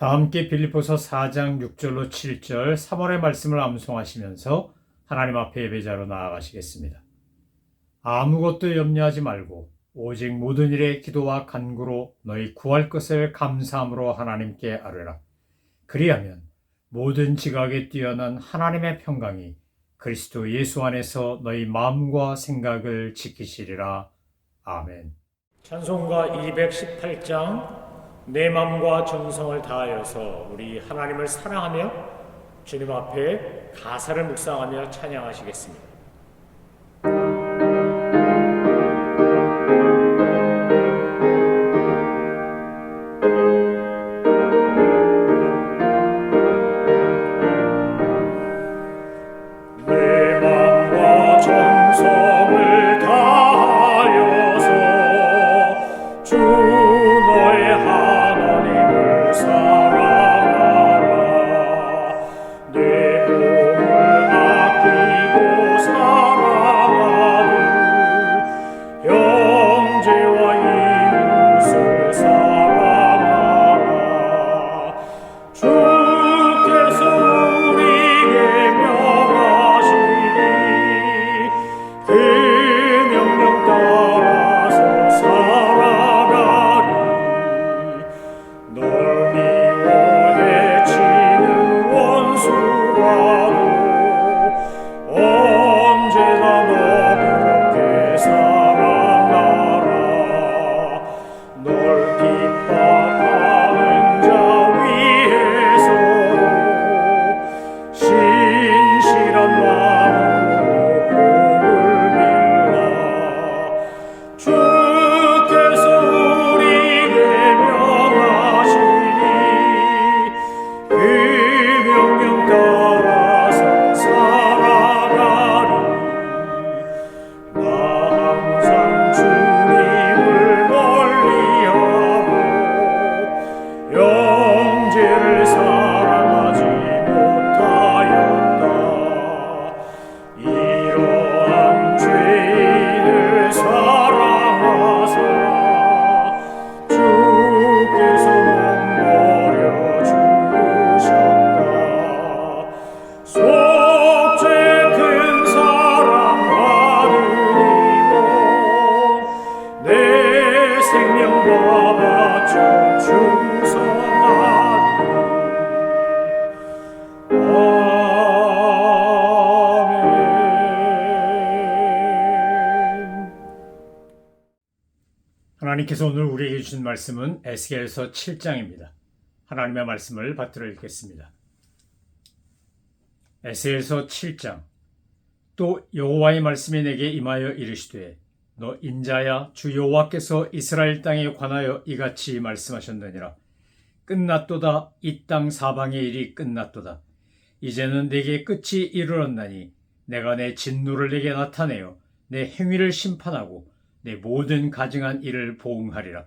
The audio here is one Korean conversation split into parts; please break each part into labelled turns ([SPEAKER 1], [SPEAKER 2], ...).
[SPEAKER 1] 다 함께 빌립보서 4장 6절로 7절 3월의 말씀을 암송하시면서 하나님 앞에 예배자로 나아가시겠습니다. 아무것도 염려하지 말고 오직 모든 일에 기도와 간구로 너희 구할 것을 감사함으로 하나님께 아뢰라. 그리하면 모든 지각에 뛰어난 하나님의 평강이 그리스도 예수 안에서 너희 마음과 생각을 지키시리라. 아멘. 찬송가 218장 내 마음과 정성을 다하여서 우리 하나님을 사랑하며 주님 앞에 가사를 묵상하며 찬양하시겠습니다. 하나님께서 오늘 우리에게 주신 말씀은 에스겔서 7장입니다. 하나님의 말씀을 받들어 읽겠습니다. 에스겔서 7장. 또 여호와의 말씀이 내게 임하여 이르시되 너 인자야, 주 여호와께서 이스라엘 땅에 관하여 이같이 말씀하셨느니라. 끝났도다. 이 땅 사방의 일이 끝났도다. 이제는 내게 끝이 이르렀나니 내가 내 진노를 내게 나타내어 내 행위를 심판하고 내 모든 가증한 일을 보응하리라.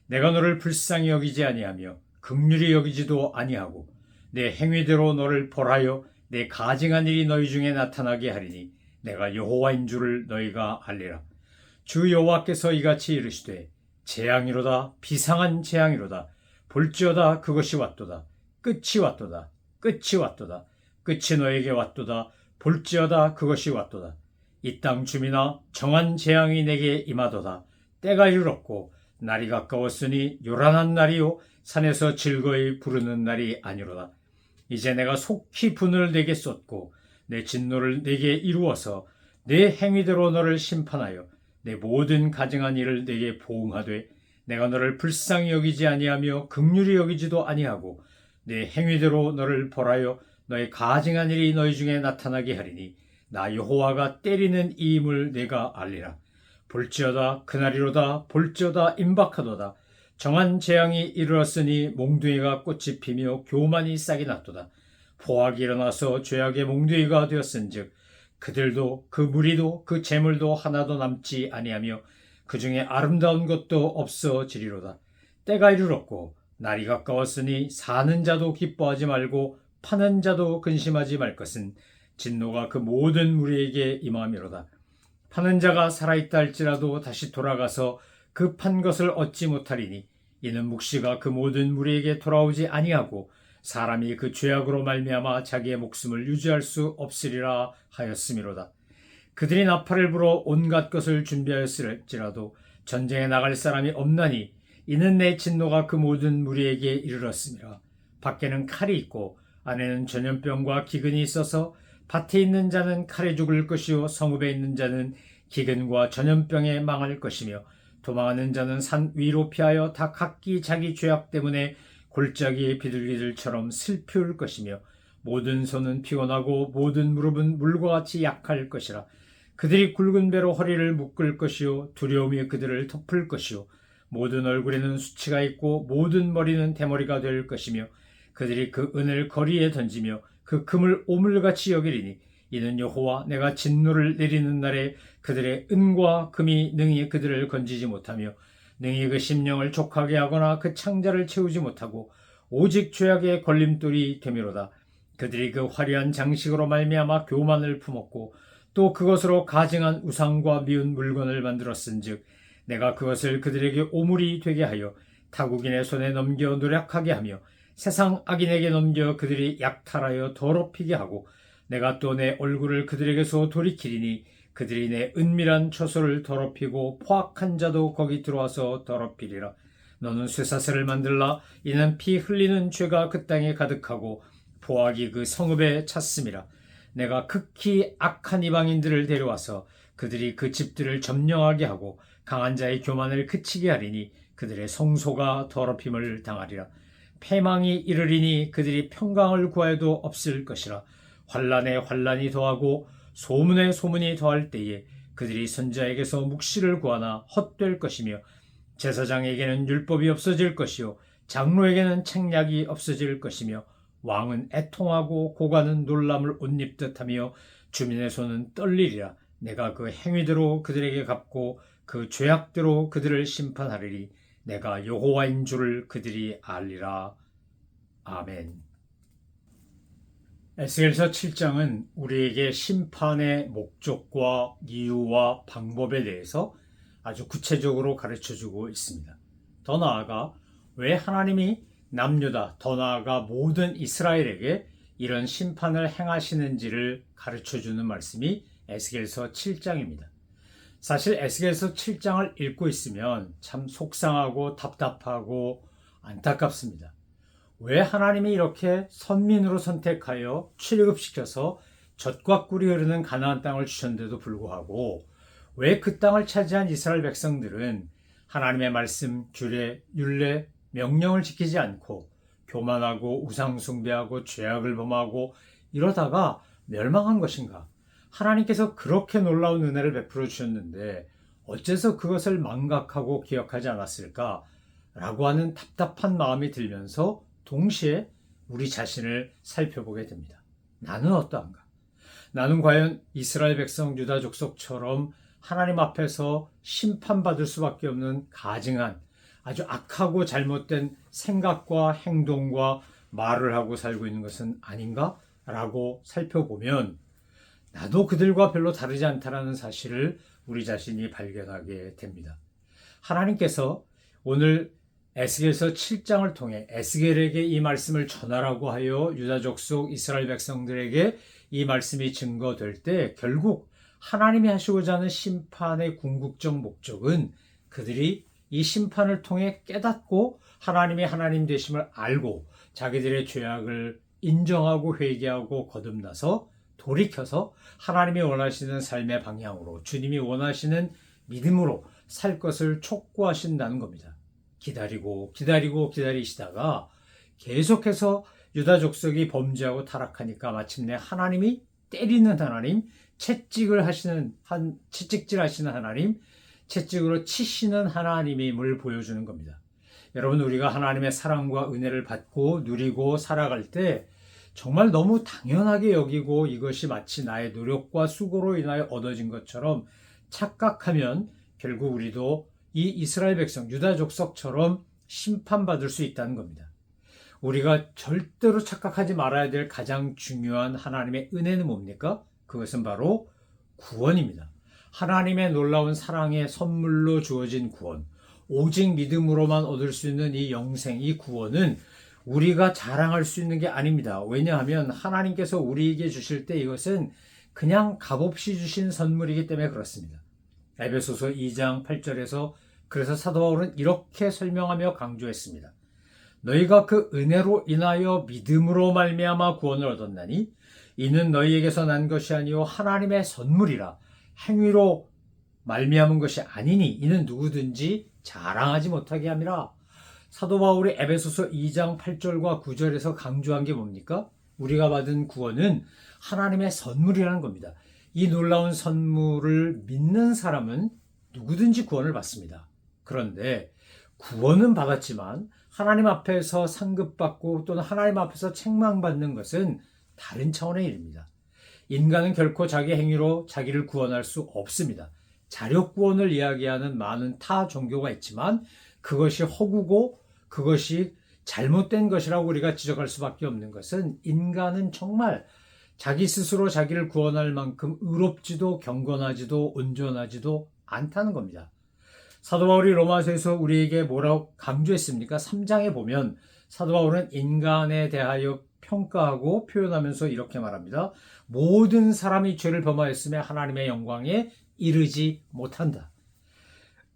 [SPEAKER 1] 내가 너를 불쌍히 여기지 아니하며 긍휼히 여기지도 아니하고 내 행위대로 너를 벌하여 내 가증한 일이 너희 중에 나타나게 하리니 내가 여호와인 줄을 너희가 알리라. 주 여호와께서 이같이 이르시되 재앙이로다. 비상한 재앙이로다. 볼지어다. 그것이 왔도다. 끝이 왔도다. 끝이 왔도다. 끝이 너에게 왔도다. 볼지어다. 그것이 왔도다. 이 땅 주민아, 정한 재앙이 내게 임하도다. 때가 이르렀고 날이 가까웠으니 요란한 날이요 산에서 즐거이 부르는 날이 아니로다. 이제 내가 속히 분을 내게 쏟고 내 진노를 내게 이루어서 내 행위대로 너를 심판하여 내 모든 가증한 일을 내게 보응하되 내가 너를 불쌍히 여기지 아니하며 긍휼히 여기지도 아니하고 내 행위대로 너를 벌하여 너의 가증한 일이 너희 중에 나타나게 하리니 나 여호와가 때리는 이임을 내가 알리라. 볼지어다. 그날이로다. 볼지어다. 임박하도다. 정한 재앙이 이르렀으니 몽둥이가 꽃이 피며 교만이 싹이 났도다. 포악이 일어나서 죄악의 몽둥이가 되었은즉 그들도 그 무리도 그 재물도 하나도 남지 아니하며 그 중에 아름다운 것도 없어지리로다. 때가 이르렀고 날이 가까웠으니 사는 자도 기뻐하지 말고 파는 자도 근심하지 말 것은 진노가 그 모든 무리에게 임함이로다. 파는 자가 살아있다 할지라도 다시 돌아가서 그 판 것을 얻지 못하리니 이는 묵시가 그 모든 무리에게 돌아오지 아니하고 사람이 그 죄악으로 말미암아 자기의 목숨을 유지할 수 없으리라 하였음이로다. 그들이 나팔을 불어 온갖 것을 준비하였을지라도 전쟁에 나갈 사람이 없나니 이는 내 진노가 그 모든 무리에게 이르렀음이라. 밖에는 칼이 있고 안에는 전염병과 기근이 있어서 밭에 있는 자는 칼에 죽을 것이요 성읍에 있는 자는 기근과 전염병에 망할 것이며 도망하는 자는 산 위로 피하여 다 각기 자기 죄악 때문에 골짜기의 비둘기들처럼 슬플 것이며 모든 손은 피곤하고 모든 무릎은 물과 같이 약할 것이라. 그들이 굵은 배로 허리를 묶을 것이요 두려움이 그들을 덮을 것이요 모든 얼굴에는 수치가 있고 모든 머리는 대머리가 될 것이며 그들이 그 은을 거리에 던지며 그 금을 오물같이 여기리니 이는 여호와 내가 진노를 내리는 날에 그들의 은과 금이 능히 그들을 건지지 못하며 능히 그 심령을 족하게 하거나 그 창자를 채우지 못하고 오직 죄악의 걸림돌이 되미로다. 그들이 그 화려한 장식으로 말미암아 교만을 품었고 또 그것으로 가증한 우상과 미운 물건을 만들었은즉 내가 그것을 그들에게 오물이 되게 하여 타국인의 손에 넘겨 노력하게 하며 세상 악인에게 넘겨 그들이 약탈하여 더럽히게 하고 내가 또 내 얼굴을 그들에게서 돌이키리니 그들이 내 은밀한 처소를 더럽히고 포악한 자도 거기 들어와서 더럽히리라. 너는 쇠사슬을 만들라. 이는 피 흘리는 죄가 그 땅에 가득하고 포악이 그 성읍에 찼음이라. 내가 극히 악한 이방인들을 데려와서 그들이 그 집들을 점령하게 하고 강한 자의 교만을 그치게 하리니 그들의 성소가 더럽힘을 당하리라. 패망이 이르리니 그들이 평강을 구하여도 없을 것이라. 환난에 환난이 더하고 소문에 소문이 더할 때에 그들이 선자에게서 묵시를 구하나 헛될 것이며 제사장에게는 율법이 없어질 것이요 장로에게는 책략이 없어질 것이며 왕은 애통하고 고관은 놀람을 옷 입듯 하며 주민의 손은 떨리리라. 내가 그 행위대로 그들에게 갚고 그 죄악대로 그들을 심판하리니 내가 여호와인 줄을 그들이 알리라. 아멘. 에스겔서 7장은 우리에게 심판의 목적과 이유와 방법에 대해서 아주 구체적으로 가르쳐주고 있습니다. 더 나아가 왜 하나님이 남유다, 더 나아가 모든 이스라엘에게 이런 심판을 행하시는지를 가르쳐주는 말씀이 에스겔서 7장입니다. 사실 에스겔서 7장을 읽고 있으면 참 속상하고 답답하고 안타깝습니다. 왜 하나님이 이렇게 선민으로 선택하여 출애굽시켜서 젖과 꿀이 흐르는 가나안 땅을 주셨는데도 불구하고 왜 그 땅을 차지한 이스라엘 백성들은 하나님의 말씀, 규례, 율례, 명령을 지키지 않고 교만하고 우상숭배하고 죄악을 범하고 이러다가 멸망한 것인가? 하나님께서 그렇게 놀라운 은혜를 베풀어 주셨는데 어째서 그것을 망각하고 기억하지 않았을까? 라고 하는 답답한 마음이 들면서 동시에 우리 자신을 살펴보게 됩니다. 나는 어떠한가? 나는 과연 이스라엘 백성 유다 족속처럼 하나님 앞에서 심판받을 수밖에 없는 가증한 아주 악하고 잘못된 생각과 행동과 말을 하고 살고 있는 것은 아닌가? 라고 살펴보면 나도 그들과 별로 다르지 않다는 사실을 우리 자신이 발견하게 됩니다. 하나님께서 오늘 에스겔서 7장을 통해 에스겔에게 이 말씀을 전하라고 하여 유다 족속 이스라엘 백성들에게 이 말씀이 증거될 때 결국 하나님이 하시고자 하는 심판의 궁극적 목적은 그들이 이 심판을 통해 깨닫고 하나님의 하나님 되심을 알고 자기들의 죄악을 인정하고 회개하고 거듭나서 돌이켜서 하나님이 원하시는 삶의 방향으로 주님이 원하시는 믿음으로 살 것을 촉구하신다는 겁니다. 기다리시다가 계속해서 유다 족속이 범죄하고 타락하니까 마침내 하나님이 때리는 하나님, 채찍질 하시는 하나님, 채찍으로 치시는 하나님임을 보여주는 겁니다. 여러분, 우리가 하나님의 사랑과 은혜를 받고 누리고 살아갈 때 정말 너무 당연하게 여기고 이것이 마치 나의 노력과 수고로 인하여 얻어진 것처럼 착각하면 결국 우리도 이 이스라엘 백성, 유다 족속처럼 심판받을 수 있다는 겁니다. 우리가 절대로 착각하지 말아야 될 가장 중요한 하나님의 은혜는 뭡니까? 그것은 바로 구원입니다. 하나님의 놀라운 사랑의 선물로 주어진 구원. 오직 믿음으로만 얻을 수 있는 이 영생, 이 구원은 우리가 자랑할 수 있는 게 아닙니다. 왜냐하면 하나님께서 우리에게 주실 때 이것은 그냥 값없이 주신 선물이기 때문에 그렇습니다. 에베소서 2장 8절에서 그래서 사도 바울은 이렇게 설명하며 강조했습니다. 너희가 그 은혜로 인하여 믿음으로 말미암아 구원을 얻었나니 이는 너희에게서 난 것이 아니요 하나님의 선물이라. 행위로 말미암은 것이 아니니 이는 누구든지 자랑하지 못하게 함이라. 사도 바울이 에베소서 2장 8절과 9절에서 강조한 게 뭡니까? 우리가 받은 구원은 하나님의 선물이라는 겁니다. 이 놀라운 선물을 믿는 사람은 누구든지 구원을 받습니다. 그런데 구원은 받았지만 하나님 앞에서 상급받고 또는 하나님 앞에서 책망받는 것은 다른 차원의 일입니다. 인간은 결코 자기 행위로 자기를 구원할 수 없습니다. 자력 구원을 이야기하는 많은 타 종교가 있지만 그것이 허구고 그것이 잘못된 것이라고 우리가 지적할 수밖에 없는 것은 인간은 정말 자기 스스로 자기를 구원할 만큼 의롭지도 경건하지도 온전하지도 않다는 겁니다. 사도 바울이 로마서에서 우리에게 뭐라고 강조했습니까? 3장에 보면 사도 바울은 인간에 대하여 평가하고 표현하면서 이렇게 말합니다. 모든 사람이 죄를 범하였으며 하나님의 영광에 이르지 못한다.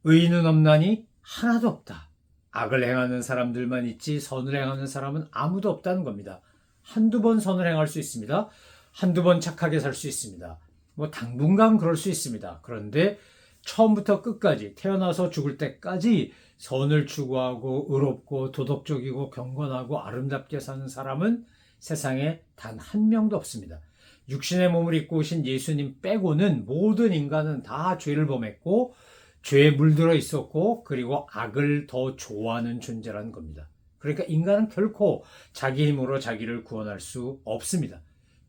[SPEAKER 1] 의인은 없나니 하나도 없다. 악을 행하는 사람들만 있지 선을 행하는 사람은 아무도 없다는 겁니다. 한두 번 선을 행할 수 있습니다. 한두 번 착하게 살 수 있습니다. 당분간 그럴 수 있습니다. 그런데 처음부터 끝까지 태어나서 죽을 때까지 선을 추구하고 의롭고 도덕적이고 경건하고 아름답게 사는 사람은 세상에 단 한 명도 없습니다. 육신의 몸을 입고 오신 예수님 빼고는 모든 인간은 다 죄를 범했고 죄에 물들어 있었고 그리고 악을 더 좋아하는 존재라는 겁니다. 그러니까 인간은 결코 자기 힘으로 자기를 구원할 수 없습니다.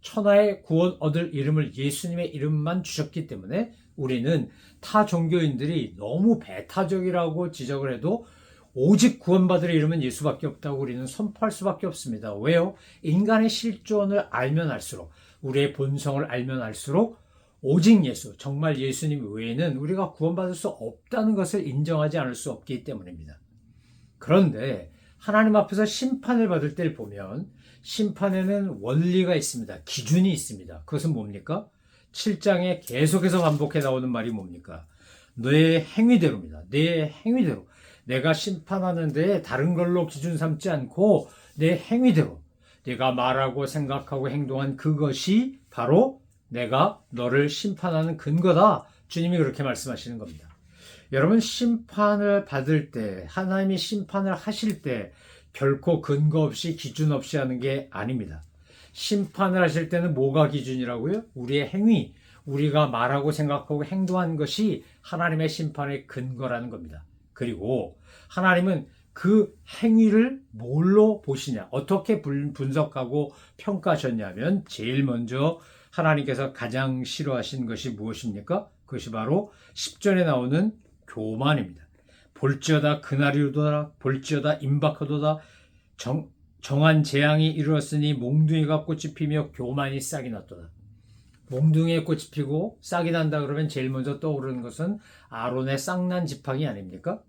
[SPEAKER 1] 천하의 구원 얻을 이름을 예수님의 이름만 주셨기 때문에 우리는 타 종교인들이 너무 배타적이라고 지적을 해도 오직 구원받을 이름은 예수밖에 없다고 우리는 선포할 수밖에 없습니다. 왜요? 인간의 실존을 알면 알수록 우리의 본성을 알면 알수록 오직 예수, 정말 예수님 외에는 우리가 구원받을 수 없다는 것을 인정하지 않을 수 없기 때문입니다. 그런데 하나님 앞에서 심판을 받을 때를 보면 심판에는 원리가 있습니다. 기준이 있습니다. 그것은 뭡니까? 7장에 계속해서 반복해 나오는 말이 뭡니까? 너의 행위대로입니다. 내 행위대로. 내가 심판하는데 다른 걸로 기준 삼지 않고 내 행위대로 내가 말하고 생각하고 행동한 그것이 바로 내가 너를 심판하는 근거다. 주님이 그렇게 말씀하시는 겁니다. 여러분, 심판을 받을 때, 하나님이 심판을 하실 때 결코 근거 없이 기준 없이 하는 게 아닙니다. 심판을 하실 때는 뭐가 기준이라고요? 우리의 행위, 우리가 말하고 생각하고 행동한 것이 하나님의 심판의 근거라는 겁니다. 그리고 하나님은 그 행위를 뭘로 보시냐, 어떻게 분석하고 평가하셨냐면 제일 먼저 하나님께서 가장 싫어하신 것이 무엇입니까? 그것이 바로 10절에 나오는 교만입니다. 볼지어다 그날이 오도다 볼지어다 임박하도다 정한 재앙이 이르렀으니 몽둥이가 꽃이 피며 교만이 싹이 났도다. 몽둥이에 꽃이 피고 싹이 난다 그러면 제일 먼저 떠오르는 것은 아론의 싹난 지팡이 아닙니까?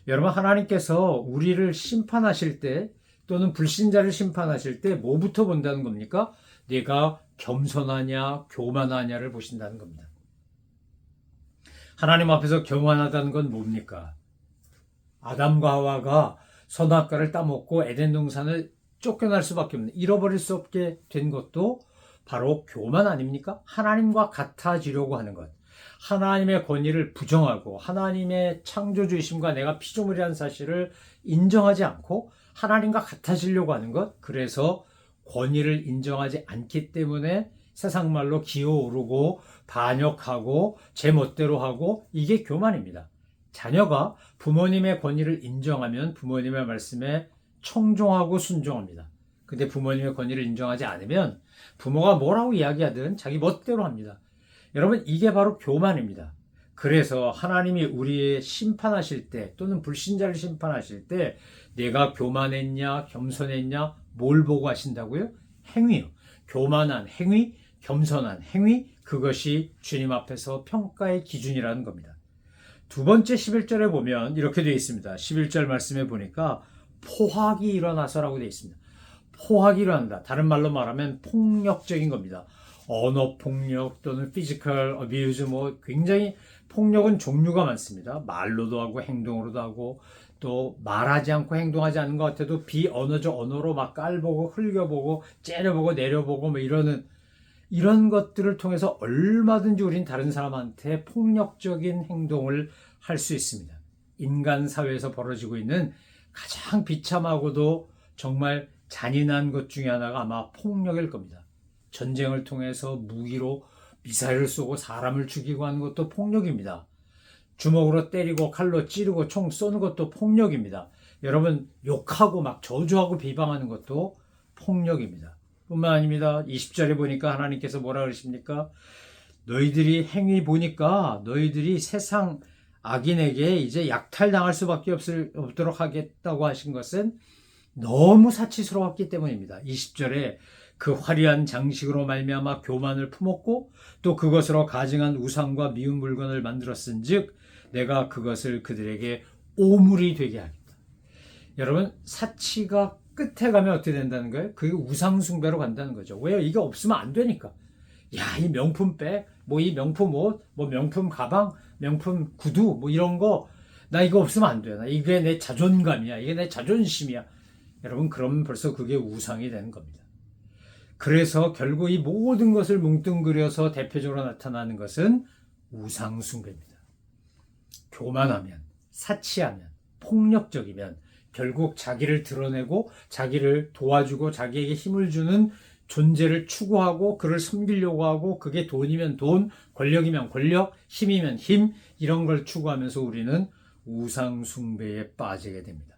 [SPEAKER 1] 여러분, 하나님께서 우리를 심판하실 때 또는 불신자를 심판하실 때 뭐부터 본다는 겁니까? 내가 겸손하냐 교만하냐를 보신다는 겁니다. 하나님 앞에서 교만하다는 건 뭡니까? 아담과 하와가 선악과를 따먹고 에덴 동산을 쫓겨날 수밖에 없는, 잃어버릴 수 없게 된 것도 바로 교만 아닙니까? 하나님과 같아지려고 하는 것, 하나님의 권위를 부정하고 하나님의 창조주이심과 내가 피조물이라는 사실을 인정하지 않고 하나님과 같아지려고 하는 것, 그래서 권위를 인정하지 않기 때문에 세상 말로 기어오르고 반역하고 제멋대로 하고, 이게 교만입니다. 자녀가 부모님의 권위를 인정하면 부모님의 말씀에 청종하고 순종합니다. 근데 부모님의 권위를 인정하지 않으면 부모가 뭐라고 이야기하든 자기 멋대로 합니다. 여러분, 이게 바로 교만입니다. 그래서 하나님이 우리의 심판하실 때 또는 불신자를 심판하실 때 내가 교만했냐 겸손했냐 뭘 보고 하신다고요? 행위요. 교만한 행위, 겸손한 행위, 그것이 주님 앞에서 평가의 기준이라는 겁니다. 두 번째 11절에 보면 이렇게 되어 있습니다. 11절 말씀에 보니까 포악이 일어나서라고 되어 있습니다. 포악이 일어난다. 다른 말로 말하면 폭력적인 겁니다. 언어 폭력 또는 피지컬 어뷰즈 굉장히 폭력은 종류가 많습니다. 말로도 하고 행동으로도 하고 또 말하지 않고 행동하지 않는 것 같아도 비언어적 언어로 막 깔보고 흘겨보고 째려보고 내려보고 이런 것들을 통해서 얼마든지 우린 다른 사람한테 폭력적인 행동을 할 수 있습니다. 인간 사회에서 벌어지고 있는 가장 비참하고도 정말 잔인한 것 중에 하나가 아마 폭력일 겁니다. 전쟁을 통해서 무기로 미사일을 쏘고 사람을 죽이고 하는 것도 폭력입니다. 주먹으로 때리고 칼로 찌르고 총 쏘는 것도 폭력입니다. 여러분 욕하고 막 저주하고 비방하는 것도 폭력입니다. 뿐만 아닙니다. 20절에 보니까 하나님께서 뭐라 그러십니까? 너희들이 행위 보니까 너희들이 세상 악인에게 이제 약탈당할 수밖에 없도록 하겠다고 하신 것은 너무 사치스러웠기 때문입니다. 20절에 그 화려한 장식으로 말미암아 교만을 품었고 또 그것으로 가증한 우상과 미운 물건을 만들었은즉 내가 그것을 그들에게 오물이 되게 하겠다. 여러분 사치가 끝에 가면 어떻게 된다는 거예요? 그게 우상 숭배로 간다는 거죠. 왜요? 이게 없으면 안 되니까. 야, 이 명품백, 이 명품 옷, 명품 가방, 명품 구두, 이런 거, 나 이거 없으면 안 돼. 이게 내 자존감이야. 이게 내 자존심이야. 여러분, 그러면 벌써 그게 우상이 되는 겁니다. 그래서 결국 이 모든 것을 뭉뚱그려서 대표적으로 나타나는 것은 우상 숭배입니다. 교만하면, 사치하면, 폭력적이면, 결국 자기를 드러내고 자기를 도와주고 자기에게 힘을 주는 존재를 추구하고 그를 섬기려고 하고 그게 돈이면 돈, 권력이면 권력, 힘이면 힘 이런 걸 추구하면서 우리는 우상 숭배에 빠지게 됩니다.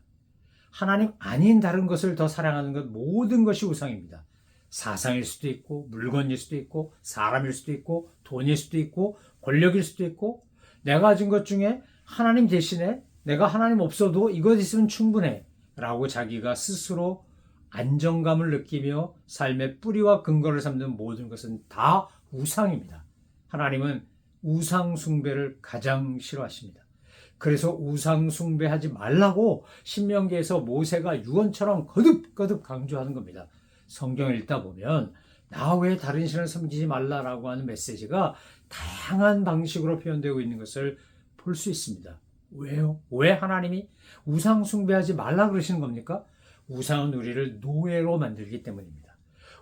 [SPEAKER 1] 하나님 아닌 다른 것을 더 사랑하는 것 모든 것이 우상입니다. 사상일 수도 있고 물건일 수도 있고 사람일 수도 있고 돈일 수도 있고 권력일 수도 있고 내가 가진 것 중에 하나님 대신에 내가 하나님 없어도 이것 있으면 충분해 라고 자기가 스스로 안정감을 느끼며 삶의 뿌리와 근거를 삼는 모든 것은 다 우상입니다. 하나님은 우상 숭배를 가장 싫어하십니다. 그래서 우상 숭배하지 말라고 신명기에서 모세가 유언처럼 거듭거듭 강조하는 겁니다. 성경을 읽다 보면 나 외에 다른 신을 섬기지 말라라고 하는 메시지가 다양한 방식으로 표현되고 있는 것을 볼 수 있습니다. 왜요? 왜 하나님이 우상 숭배하지 말라 그러시는 겁니까? 우상은 우리를 노예로 만들기 때문입니다.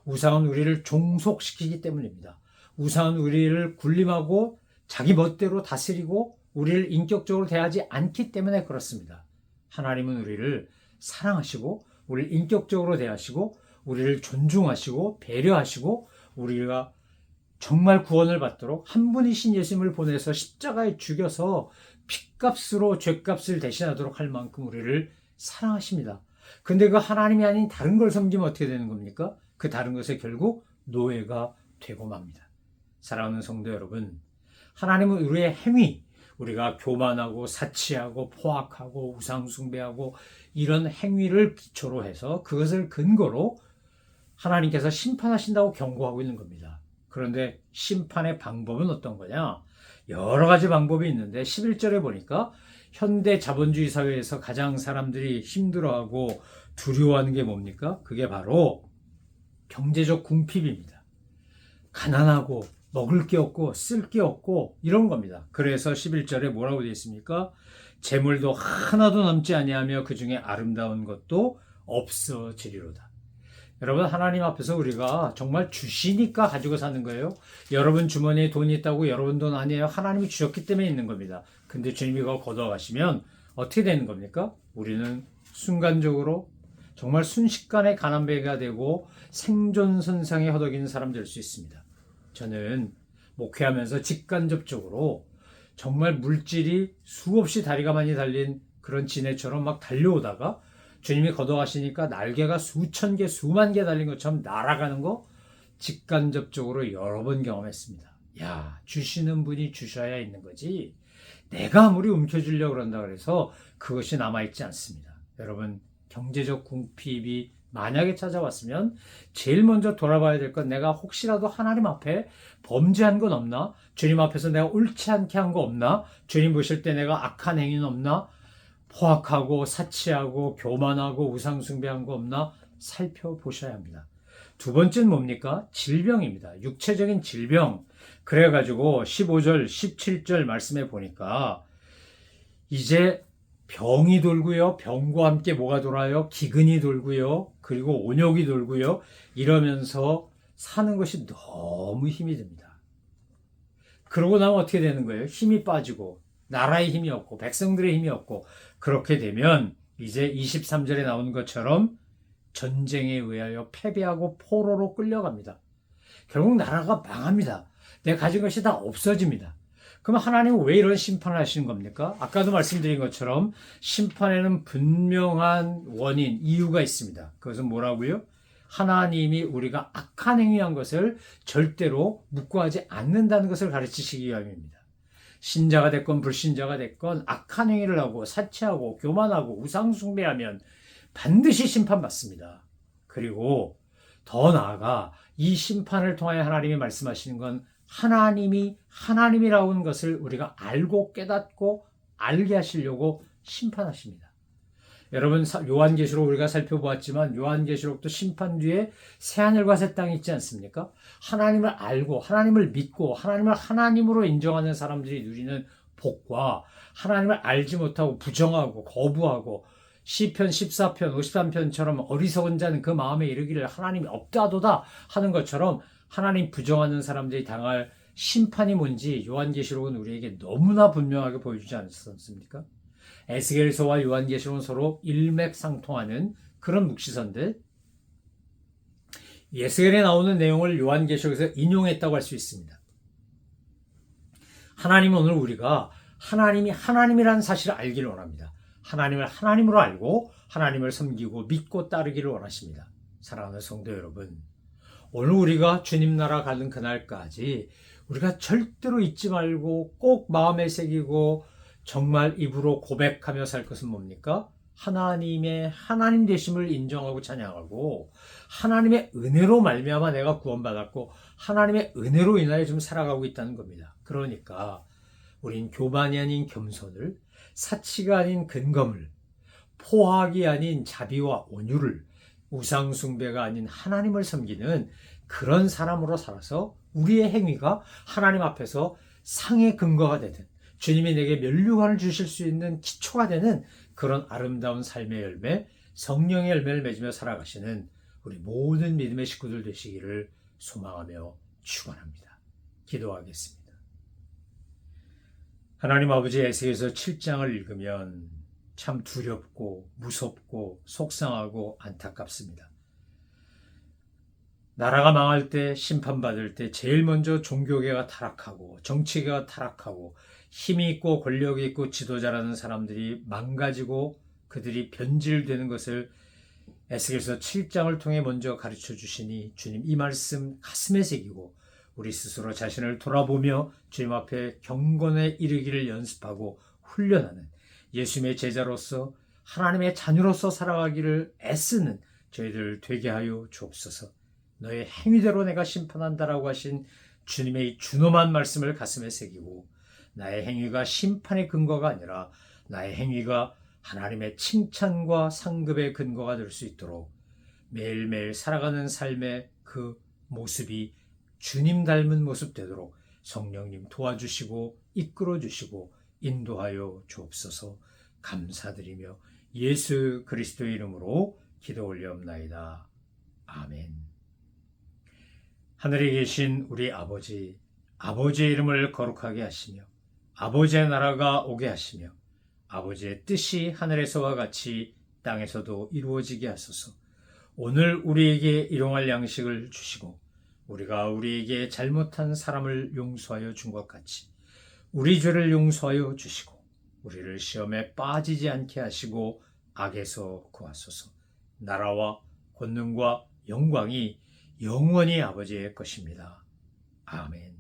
[SPEAKER 1] 우상은 우리를 종속시키기 때문입니다. 우상은 우리를 군림하고 자기 멋대로 다스리고 우리를 인격적으로 대하지 않기 때문에 그렇습니다. 하나님은 우리를 사랑하시고 우리를 인격적으로 대하시고 우리를 존중하시고 배려하시고 우리가 정말 구원을 받도록 한 분이신 예수님을 보내서 십자가에 죽여서 핏값으로 죗값을 대신하도록 할 만큼 우리를 사랑하십니다. 근데 그 하나님이 아닌 다른 걸 섬기면 어떻게 되는 겁니까? 그 다른 것에 결국 노예가 되고 맙니다. 사랑하는 성도 여러분, 하나님은 우리의 행위, 우리가 교만하고 사치하고 포악하고 우상숭배하고 이런 행위를 기초로 해서 그것을 근거로 하나님께서 심판하신다고 경고하고 있는 겁니다. 그런데 심판의 방법은 어떤 거냐? 여러 가지 방법이 있는데 11절에 보니까 현대 자본주의 사회에서 가장 사람들이 힘들어하고 두려워하는 게 뭡니까? 그게 바로 경제적 궁핍입니다. 가난하고 먹을 게 없고 쓸 게 없고 이런 겁니다. 그래서 11절에 뭐라고 되어 있습니까? 재물도 하나도 남지 아니하며 그 중에 아름다운 것도 없어지리로다. 여러분 하나님 앞에서 우리가 정말 주시니까 가지고 사는 거예요. 여러분 주머니에 돈이 있다고 여러분 돈 아니에요. 하나님이 주셨기 때문에 있는 겁니다. 근데 주님이 그걸 걷어가시면 어떻게 되는 겁니까? 우리는 순간적으로 정말 순식간에 가난배가 되고 생존선상에 허덕이는 사람 될 수 있습니다. 저는 목회하면서 직간접적으로 정말 물질이 수없이 다리가 많이 달린 그런 지네처럼 막 달려오다가 주님이 걷어가시니까 날개가 수천 개, 수만 개 달린 것처럼 날아가는 거 직간접적으로 여러 번 경험했습니다. 야, 주시는 분이 주셔야 있는 거지. 내가 아무리 움켜쥐려고 그런다 그래서 그것이 남아있지 않습니다. 여러분, 경제적 궁핍이 만약에 찾아왔으면 제일 먼저 돌아봐야 될 건 내가 혹시라도 하나님 앞에 범죄한 건 없나? 주님 앞에서 내가 옳지 않게 한 거 없나? 주님 보실 때 내가 악한 행위는 없나? 포악하고 사치하고 교만하고 우상숭배한 거 없나? 살펴보셔야 합니다. 두 번째는 뭡니까? 질병입니다. 육체적인 질병. 그래가지고 15절, 17절 말씀해 보니까 이제 병이 돌고요. 병과 함께 뭐가 돌아요? 기근이 돌고요. 그리고 온욕이 돌고요. 이러면서 사는 것이 너무 힘이 듭니다. 그러고 나면 어떻게 되는 거예요? 힘이 빠지고 나라의 힘이 없고 백성들의 힘이 없고 그렇게 되면 이제 23절에 나오는 것처럼 전쟁에 의하여 패배하고 포로로 끌려갑니다. 결국 나라가 망합니다. 내가 가진 것이 다 없어집니다. 그럼 하나님은 왜 이런 심판을 하시는 겁니까? 아까도 말씀드린 것처럼 심판에는 분명한 원인, 이유가 있습니다. 그것은 뭐라고요? 하나님이 우리가 악한 행위한 것을 절대로 묵과하지 않는다는 것을 가르치시기 위함입니다. 신자가 됐건 불신자가 됐건 악한 행위를 하고 사치하고 교만하고 우상숭배하면 반드시 심판받습니다. 그리고 더 나아가 이 심판을 통하여 하나님이 말씀하시는 건 하나님이 하나님이라는 것을 우리가 알고 깨닫고 알게 하시려고 심판하십니다. 여러분 요한계시록 우리가 살펴보았지만 요한계시록도 심판 뒤에 새하늘과 새 땅이 있지 않습니까? 하나님을 알고 하나님을 믿고 하나님을 하나님으로 인정하는 사람들이 누리는 복과 하나님을 알지 못하고 부정하고 거부하고 시편 14편 53편처럼 어리석은 자는 그 마음에 이르기를 하나님이 없다도다 하는 것처럼 하나님 부정하는 사람들이 당할 심판이 뭔지 요한계시록은 우리에게 너무나 분명하게 보여주지 않았습니까? 에스겔서와 요한계시록은 서로 일맥상통하는 그런 묵시서인데 에스겔에 나오는 내용을 요한계시록에서 인용했다고 할 수 있습니다. 하나님은 오늘 우리가 하나님이 하나님이라는 사실을 알기를 원합니다. 하나님을 하나님으로 알고 하나님을 섬기고 믿고 따르기를 원하십니다. 사랑하는 성도 여러분, 오늘 우리가 주님 나라 가는 그날까지 우리가 절대로 잊지 말고 꼭 마음에 새기고 정말 입으로 고백하며 살 것은 뭡니까? 하나님의 하나님 되심을 인정하고 찬양하고 하나님의 은혜로 말미암아 내가 구원받았고 하나님의 은혜로 인하여 지금 살아가고 있다는 겁니다. 그러니까 우린 교만이 아닌 겸손을, 사치가 아닌 근검을, 포악이 아닌 자비와 온유를, 우상숭배가 아닌 하나님을 섬기는 그런 사람으로 살아서 우리의 행위가 하나님 앞에서 상의 근거가 되든 주님이 내게 면류관을 주실 수 있는 기초가 되는 그런 아름다운 삶의 열매, 성령의 열매를 맺으며 살아가시는 우리 모든 믿음의 식구들 되시기를 소망하며 축원합니다. 기도하겠습니다. 하나님 아버지, 에스겔서 7장을 읽으면 참 두렵고 무섭고 속상하고 안타깝습니다. 나라가 망할 때, 심판받을 때 제일 먼저 종교계가 타락하고 정치계가 타락하고 힘이 있고 권력이 있고 지도자라는 사람들이 망가지고 그들이 변질되는 것을 에스겔서 7장을 통해 먼저 가르쳐 주시니 주님 이 말씀 가슴에 새기고 우리 스스로 자신을 돌아보며 주님 앞에 경건에 이르기를 연습하고 훈련하는 예수님의 제자로서 하나님의 자녀로서 살아가기를 애쓰는 저희들 되게 하여 주옵소서. 너의 행위대로 내가 심판한다라고 하신 주님의 준엄한 말씀을 가슴에 새기고 나의 행위가 심판의 근거가 아니라 나의 행위가 하나님의 칭찬과 상급의 근거가 될 수 있도록 매일매일 살아가는 삶의 그 모습이 주님 닮은 모습 되도록 성령님 도와주시고 이끌어주시고 인도하여 주옵소서. 감사드리며 예수 그리스도의 이름으로 기도 올려옵나이다. 아멘. 하늘에 계신 우리 아버지, 아버지의 이름을 거룩하게 하시며 아버지의 나라가 오게 하시며 아버지의 뜻이 하늘에서와 같이 땅에서도 이루어지게 하소서. 오늘 우리에게 일용할 양식을 주시고 우리가 우리에게 잘못한 사람을 용서하여 준 것 같이 우리 죄를 용서하여 주시고 우리를 시험에 빠지지 않게 하시고 악에서 구하소서. 나라와 권능과 영광이 영원히 아버지의 것입니다. 아멘.